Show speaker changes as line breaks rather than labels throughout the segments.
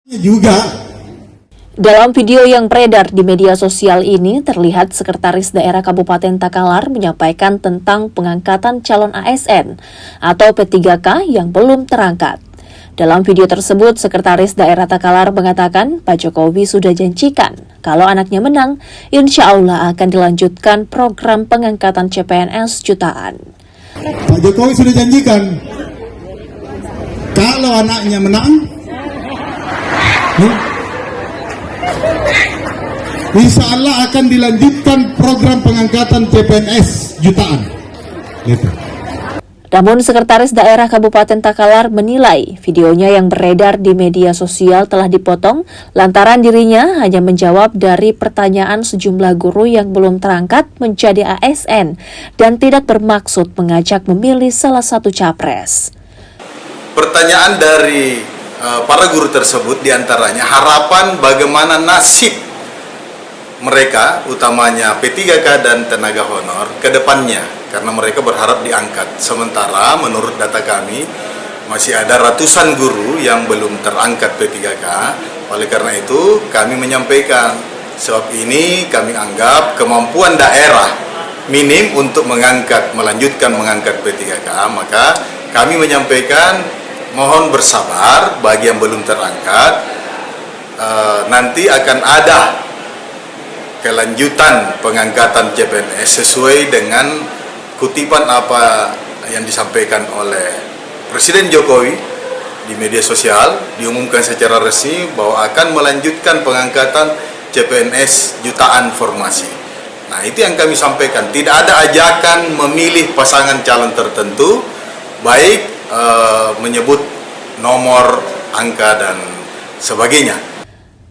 juga.
Dalam video yang beredar di media sosial ini, terlihat Sekretaris Daerah Kabupaten Takalar menyampaikan tentang pengangkatan calon ASN atau P3K yang belum terangkat. Dalam video tersebut, Sekretaris Daerah Takalar mengatakan Pak Jokowi sudah janjikan kalau anaknya menang, insya Allah akan dilanjutkan program pengangkatan CPNS jutaan.
Pak Jokowi sudah janjikan kalau anaknya menang, insya Allah akan dilanjutkan program pengangkatan CPNS jutaan. Gitu.
Namun Sekretaris Daerah Kabupaten Takalar menilai videonya yang beredar di media sosial telah dipotong lantaran dirinya hanya menjawab dari pertanyaan sejumlah guru yang belum terangkat menjadi ASN dan tidak bermaksud mengajak memilih salah satu capres.
Pertanyaan dari para guru tersebut diantaranya harapan bagaimana nasib mereka, utamanya P3K dan tenaga honor ke depannya, karena mereka berharap diangkat. Sementara menurut data kami masih ada ratusan guru yang belum terangkat P3K. Oleh karena itu kami menyampaikan, sebab ini kami anggap kemampuan daerah minim untuk melanjutkan mengangkat P3K, maka kami menyampaikan mohon bersabar bagi yang belum terangkat, nanti akan ada kelanjutan pengangkatan CPNS sesuai dengan kutipan apa yang disampaikan oleh Presiden Jokowi di media sosial, diumumkan secara resmi bahwa akan melanjutkan pengangkatan CPNS jutaan formasi. Nah, itu yang kami sampaikan, tidak ada ajakan memilih pasangan calon tertentu, baik menyebut nomor, angka, dan sebagainya.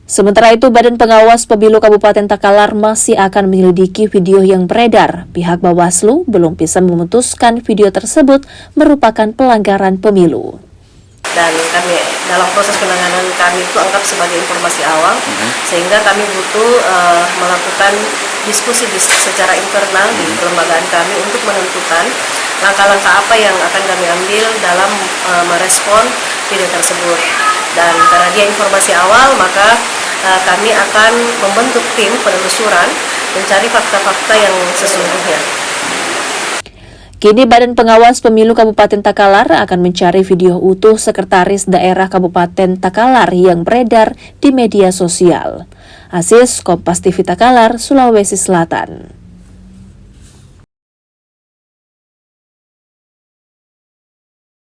Sementara itu, Badan Pengawas Pemilu Kabupaten Takalar masih akan menyelidiki video yang beredar. Pihak Bawaslu belum bisa memutuskan video tersebut merupakan pelanggaran pemilu.
Dan kami dalam proses penanganan kami itu anggap sebagai informasi awal, sehingga kami butuh melakukan diskusi secara internal di kelembagaan kami untuk menentukan langkah-langkah apa yang akan kami ambil dalam merespon video tersebut. Dan karena dia informasi awal, maka kami akan membentuk tim penelusuran mencari fakta-fakta yang sesungguhnya.
Kini Badan Pengawas Pemilu Kabupaten Takalar akan mencari video utuh Sekretaris Daerah Kabupaten Takalar yang beredar di media sosial. Aziz, Kompas TV Takalar, Sulawesi Selatan.